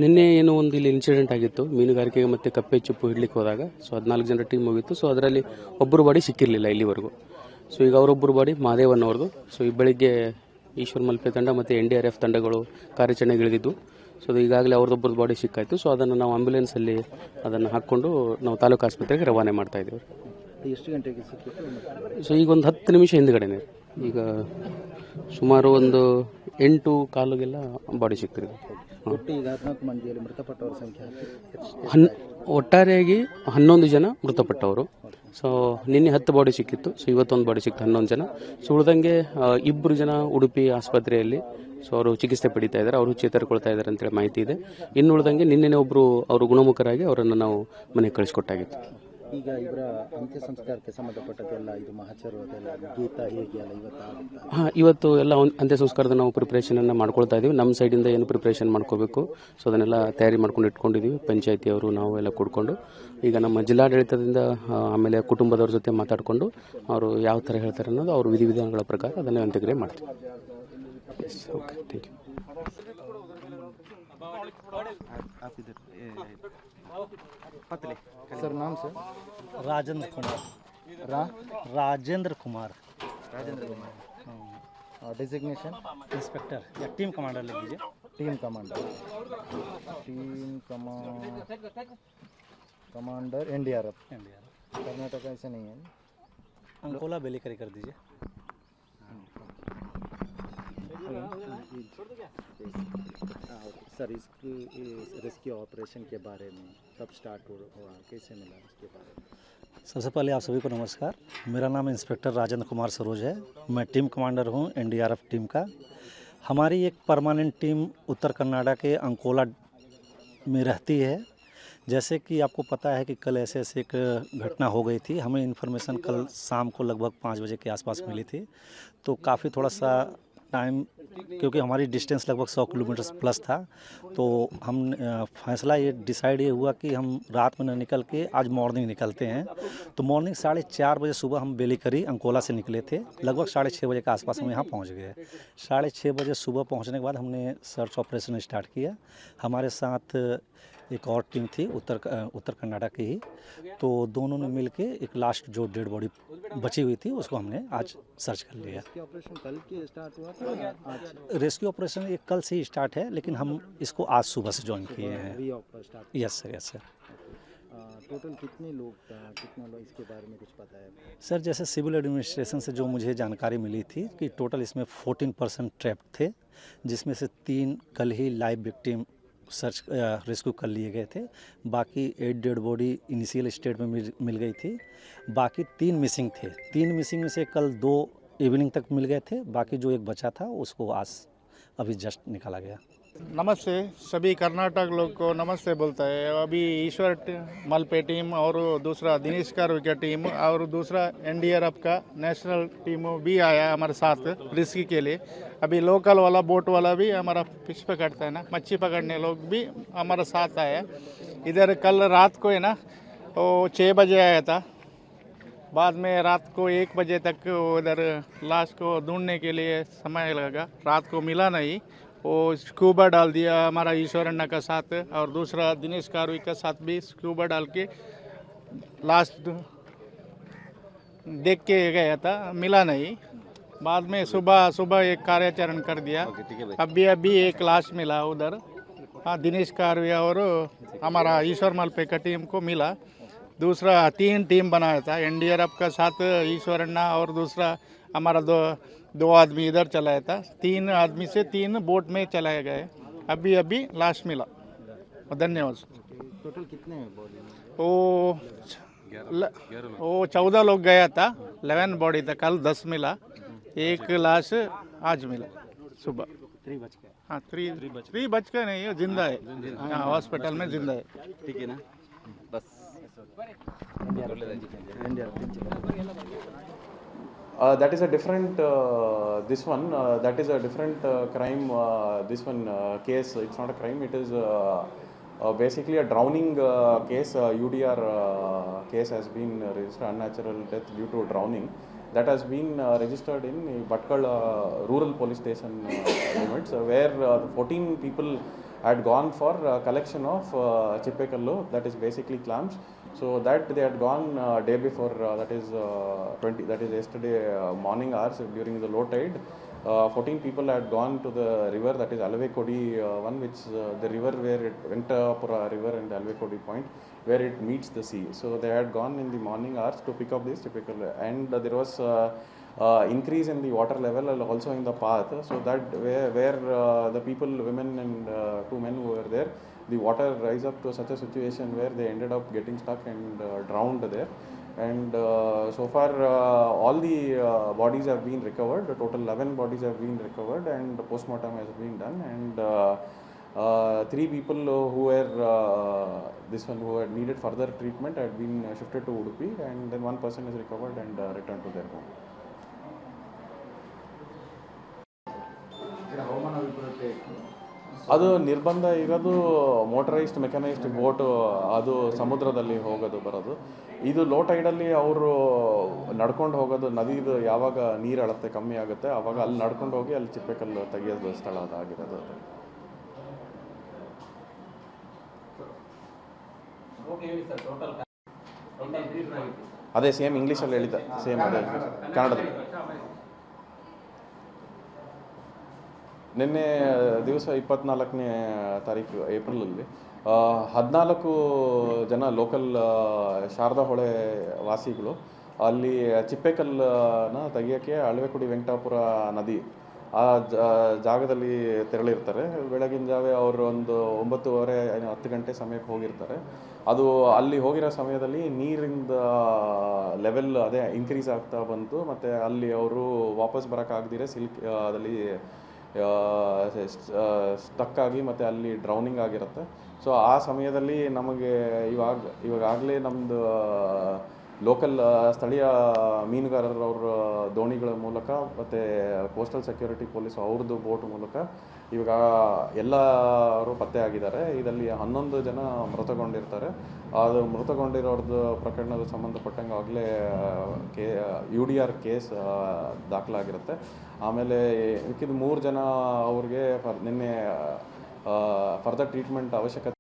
ನಿನ್ನೆ ಏನೋ ಒಂದು ಇಲ್ಲಿ ಇನ್ಸಿಡೆಂಟ್ ಆಗಿತ್ತು ಮೀನುಗಾರಿಕೆಗೆ ಮತ್ತು ಕಪ್ಪೆ ಚಿಪ್ಪು ಹಿಡ್ಲಿಕ್ಕೆ ಹೋದಾಗ. ಸೊ 14 ಜನರ ಟೀಮ್ ಹೋಗಿತ್ತು. ಸೊ ಅದರಲ್ಲಿ ಒಬ್ಬರು ಬಾಡಿ ಸಿಕ್ಕಿರಲಿಲ್ಲ ಇಲ್ಲಿವರೆಗೂ. ಸೊ ಈಗ ಅವರೊಬ್ಬರು ಬಾಡಿ ಮಹದೇವನ್ ಅವ್ರದ್ದು. ಸೊ ಈ ಬೆಳಿಗ್ಗೆ ಈಶ್ವರ್ ಮಲ್ಪೆ ತಂಡ ಮತ್ತು NDRF ತಂಡಗಳು ಕಾರ್ಯಾಚರಣೆಗೆ ಇಳಿದಿದ್ದು. ಸೊ ಅದು ಈಗಾಗಲೇ ಅವ್ರದ್ದೊಬ್ಬರದ್ದು ಬಾಡಿ ಸಿಕ್ಕಾಯಿತು. ಸೊ ಅದನ್ನು ನಾವು ಆಂಬ್ಯುಲೆನ್ಸಲ್ಲಿ ಅದನ್ನು ಹಾಕ್ಕೊಂಡು ನಾವು ತಾಲೂಕು ಆಸ್ಪತ್ರೆಗೆ ರವಾನೆ ಮಾಡ್ತಾ ಇದ್ದೀವಿ. ಎಷ್ಟು ಗಂಟೆಗೆ ಸಿಕ್ಕಿತ್ತು? ಸೊ ಈಗ ಒಂದು 10 ನಿಮಿಷ ಹಿಂದ್ಗಡೆನೆ, ಈಗ ಸುಮಾರು ಒಂದು 8:15ಗೆಲ್ಲ ಬಾಡಿ ಸಿಗ್ತಿದೆ. ಒಟ್ಟು ಈಗ 14 ಮಂದಿಯಲ್ಲಿ ಮೃತಪಟ್ಟವರ ಸಂಖ್ಯೆ ಒಟ್ಟಾರೆಯಾಗಿ 11 ಜನ ಮೃತಪಟ್ಟವರು. ಸೊ ನಿನ್ನೆ 10 ಬಾಡಿ ಸಿಕ್ಕಿತ್ತು. ಸೊ ಇವತ್ತೊಂದು ಬಾಡಿ ಸಿಕ್ತು, 11 ಜನ. ಸೊ ಉಳಿದಂಗೆ 2 ಜನ ಉಡುಪಿ ಆಸ್ಪತ್ರೆಯಲ್ಲಿ ಸೊ ಅವರು ಚಿಕಿತ್ಸೆ ಪಡಿತಾ ಇದ್ದಾರೆ, ಅವರು ಚೇತರಿಕೊಳ್ತಾ ಇದ್ದಾರೆ ಅಂತೇಳಿ ಮಾಹಿತಿ ಇದೆ. ಇನ್ನು ಉಳಿದಂಗೆ ನಿನ್ನೆ ಒಬ್ಬರು ಅವರು ಗುಣಮುಖರಾಗಿ ಅವರನ್ನು ನಾವು ಮನೆಗೆ ಕಳಿಸ್ಕೊಟ್ಟಾಗಿತ್ತು. ಈಗ ಇವರ ಅಂತ್ಯ ಸಂಸ್ಕಾರಕ್ಕೆ ಸಂಬಂಧಪಟ್ಟದೆಲ್ಲ ಇದು ಮಹಾಚಾರು ಅದೆಲ್ಲ ಗೀತ ಹೇಗೆ ಅಲ್ಲ ಇವತ್ತು ಹಾಂ, ಇವತ್ತು ಎಲ್ಲ ಅಂತ್ಯ ಸಂಸ್ಕಾರದ ನಾವು ಪ್ರಿಪ್ರೇಷನನ್ನು ಮಾಡ್ಕೊಳ್ತಾ ಇದ್ದೀವಿ. ನಮ್ಮ ಸೈಡಿಂದ ಏನು ಪ್ರಿಪ್ರೇಷನ್ ಮಾಡ್ಕೋಬೇಕು ಸೊ ಅದನ್ನೆಲ್ಲ ತಯಾರಿ ಮಾಡ್ಕೊಂಡು ಇಟ್ಕೊಂಡಿದ್ದೀವಿ. ಪಂಚಾಯತಿಯವರು ನಾವು ಎಲ್ಲ ಕೂಡ್ಕೊಂಡು ಈಗ ನಮ್ಮ ಜಿಲ್ಲಾಡಳಿತದಿಂದ ಆಮೇಲೆ ಕುಟುಂಬದವ್ರ ಜೊತೆ ಮಾತಾಡಿಕೊಂಡು ಅವರು ಯಾವ ಥರ ಹೇಳ್ತಾರೆ ಅನ್ನೋದು ಅವ್ರ ವಿಧಿವಿಧಾನಗಳ ಪ್ರಕಾರ ಅದನ್ನೇ ಅಂತ್ಯಕ್ರಿಯೆ ಮಾಡ್ತೀವಿ. Okay, thank you sir. नाम sir? Rajendra Kumar. Rajendra Kumar. Designation inspector या टीम कमांडर लिख दीजिए. Team commander. Commander NDRF. Karnataka ऐसा नहीं है. अंकोला बेलीकरी कर दीजिए. सर इसकी रेस्क्यू ऑपरेशन के बारे में कब स्टार्ट हुआ, कैसे मिला, इसके बारे में? सबसे पहले आप सभी को नमस्कार. मेरा नाम इंस्पेक्टर राजेंद्र कुमार सरोज है. मैं टीम कमांडर हूं NDRF टीम का. हमारी एक परमानेंट टीम उत्तर कर्नाटक के अंकोला में रहती है. जैसे कि आपको पता है कि कल ऐसे एक घटना हो गई थी. हमें इन्फॉर्मेशन कल शाम को लगभग 5 बजे के आसपास मिली थी. तो काफ़ी थोड़ा सा टाइम, क्योंकि हमारी डिस्टेंस लगभग 100 किलोमीटर प्लस था, तो हम फैसला ये हुआ कि हम रात में न निकल के आज मॉर्निंग निकलते हैं. तो मॉर्निंग 4:30 बजे सुबह हम बेलीकरी अंकोला से निकले थे. लगभग 6:30 बजे के आसपास हम यहाँ पहुँच गए. 6:30 बजे सुबह पहुँचने के बाद हमने सर्च ऑपरेशन स्टार्ट किया. हमारे साथ एक और टीम थी उत्तर कर्नाटक की ही. तो दोनों ने मिल के एक लास्ट जो डेड बॉडी बची हुई थी उसको हमने आज सर्च कर लिया. रेस्क्यू ऑपरेशन कल के स्टार्ट हुआ था या आज? रेस्क्यू ऑपरेशन ये कल से ही स्टार्ट है, लेकिन हम इसको आज सुबह से ज्वाइन किए हैं. Yes sir, yes sir. Total कितने लोग इसके बारे में कुछ पता है? सर जैसे सिविल एडमिनिस्ट्रेशन से जो मुझे जानकारी मिली थी कि टोटल इसमें 14% ट्रैप थे, जिसमें से 3 कल ही लाइव विक्टिम सर्च रेस्क्यू कर लिए गए थे. बाकी 8 डेड बॉडी इनिशियल स्टेट में मिल गई थी. बाकी 3 मिसिंग थे. 3 मिसिंग में से कल 2 इवनिंग तक मिल गए थे. बाकी जो एक बचा था उसको आज अभी जस्ट निकाला गया. नमस्ते सभी कर्नाटक लोग को नमस्ते बोलता है. अभी ईश्वर मलपे टीम और दूसरा दिनेश कारवी का टीम और दूसरा NDRF का नेशनल टीम भी आया हमारे साथ रिस्की के लिए. अभी लोकल वाला बोट वाला भी हमारा फिश पकड़ता है ना, मच्छी पकड़ने लोग भी हमारे साथ आया. इधर कल रात को है ना वो 6 बजे आया था. बाद में रात को 1 बजे तक उधर लाश को ढूंढने के लिए समय लगा. रात को मिला नहीं. वो स्कूबा डाल दिया हमारा ईश्वर अन्ना का साथ और दूसरा दिनेश कारवी का साथ भी स्कूबा डाल के लास्ट देख के गया था, मिला नहीं. बाद में सुबह एक कार्याचरण कर दिया. अभी एक लाश मिला उधर. हाँ, दिनेश कारवी और हमारा ईश्वर मलपे का टीम को मिला. दूसरा 3 टीम बनाया था NDRF का साथ ईश्वर अन्ना और दूसरा हमारा दो आदमी इधर चलाया था. 3 आदमी से 3 बोट में चलाए गए. अभी लाश मिला. धन्यवाद. टोटल कितने बॉडी? वो 14 लोग गया था. 11 बॉडी था. कल 10 मिला. एक लाश आज मिला सुबह. 3 बज के. हाँ, 3 बज के नहीं, जिंदा है. हाँ, हॉस्पिटल में जिंदा है. ठीक है ना, बस. That is a different this one that is a different crime. This one case, it's not a crime, it is basically a drowning case. UDR case has been registered, unnatural death due to drowning. That has been registered in Bhatkal rural police station limits, where 14 people had gone for collection of chippekallu, that is basically clams. So that they had gone day before, that is 20, that is yesterday morning hours during the low tide. 14 people had gone to the river, that is Alvekodi one, which the river where it Venkatapura river and Alvekodi point, where it meets the sea. So they had gone in the morning hours to pick up this typical, and there was increase in the water level also in the path, so that where the people, women and 2 men who were there, the water rise up to such a situation where they ended up getting stuck and drowned there. And so far all the bodies have been recovered. The total 11 bodies have been recovered and the postmortem has been done, and 3 people who were this one who had needed further treatment had been shifted to Udupi, and then 1 person is recovered and returned to their home. ಅದು ನಿರ್ಬಂಧ ಇರೋದು motorised mechanised boat, ಅದು ಸಮುದ್ರದಲ್ಲಿ ಹೋಗೋದು ಬರೋದು. ಇದು low ಟೈಡಲ್ಲಿ ಅವರು ನಡ್ಕೊಂಡು ಹೋಗೋದು, ನದಿದು ಯಾವಾಗ ನೀರು ಅಳತೆ ಕಮ್ಮಿ ಆಗುತ್ತೆ ಆವಾಗ ಅಲ್ಲಿ ನಡ್ಕೊಂಡು ಹೋಗಿ ಅಲ್ಲಿ ಚಿಪ್ಪೆಕಲ್ಲು ತೆಗೆಯೋದು ಸ್ಥಳ ಅದಾಗಿರೋದು. ಅದೇ ಸೇಮ್ ಇಂಗ್ಲೀಷಲ್ಲಿ ಹೇಳಿದ್ದೆ, ಸೇಮ್ ಅದೇ ಕನ್ನಡದಲ್ಲಿ. ನಿನ್ನೆ ದಿವಸ 24ನೇ ತಾರೀಕು ಏಪ್ರಿಲಲ್ಲಿ 14 ಜನ ಲೋಕಲ್ ಶಾರದಾ ಹೊಳೆ ವಾಸಿಗಳು ಅಲ್ಲಿ ಚಿಪ್ಪೆಕಲ್ಲನ್ನ ತೆಗಿಯೋಕ್ಕೆ ಅಳವೆಕುಡಿ ವೆಂಕಟಾಪುರ ನದಿ ಆ ಜಾಗದಲ್ಲಿ ತೆರಳಿರ್ತಾರೆ. ಬೆಳಗಿನ ಜಾವ ಅವರು ಒಂದು 9:30 ಗಂಟೆ ಸಮಯಕ್ಕೆ ಹೋಗಿರ್ತಾರೆ. ಅದು ಅಲ್ಲಿ ಹೋಗಿರೋ ಸಮಯದಲ್ಲಿ ನೀರಿಂದ ಲೆವೆಲ್ ಅದೇ ಇನ್ಕ್ರೀಸ್ ಆಗ್ತಾ ಬಂತು, ಮತ್ತು ಅಲ್ಲಿ ಅವರು ವಾಪಸ್ ಬರೋಕ್ಕಾಗ್ದಿರ ಅದಲ್ಲಿ ಸ್ಟಕ್ ಆಗಿ ಮತ್ತು ಅಲ್ಲಿ ಡ್ರೌನಿಂಗ್ ಆಗಿರುತ್ತೆ. ಸೊ ಆ ಸಮಯದಲ್ಲಿ ನಮಗೆ ಇವಾಗಲೇ ನಮ್ಮದು ಲೋಕಲ್ ಸ್ಥಳೀಯ ಮೀನುಗಾರರವ್ರ ದೋಣಿಗಳ ಮೂಲಕ ಮತ್ತು ಕೋಸ್ಟಲ್ ಸೆಕ್ಯೂರಿಟಿ ಪೊಲೀಸ್ ಅವ್ರದ್ದು ಬೋಟ್ ಮೂಲಕ ಇವಾಗ ಎಲ್ಲರೂ ಪತ್ತೆ ಆಗಿದ್ದಾರೆ. ಇದರಲ್ಲಿ 11 ಜನ ಮೃತಗೊಂಡಿರ್ತಾರೆ. ಅದು ಮೃತಗೊಂಡಿರೋರ್ದು ಪ್ರಕರಣದ ಸಂಬಂಧಪಟ್ಟಂಗೆ ಆಗಲೇ UDR ಕೇಸ್ ದಾಖಲಾಗಿರುತ್ತೆ. ಆಮೇಲೆ ಇದಕ್ಕಿಂತ 3 ಜನ ಅವ್ರಿಗೆ ನಿನ್ನೆ ಫರ್ದರ್ ಟ್ರೀಟ್ಮೆಂಟ್ ಅವಶ್ಯಕತೆ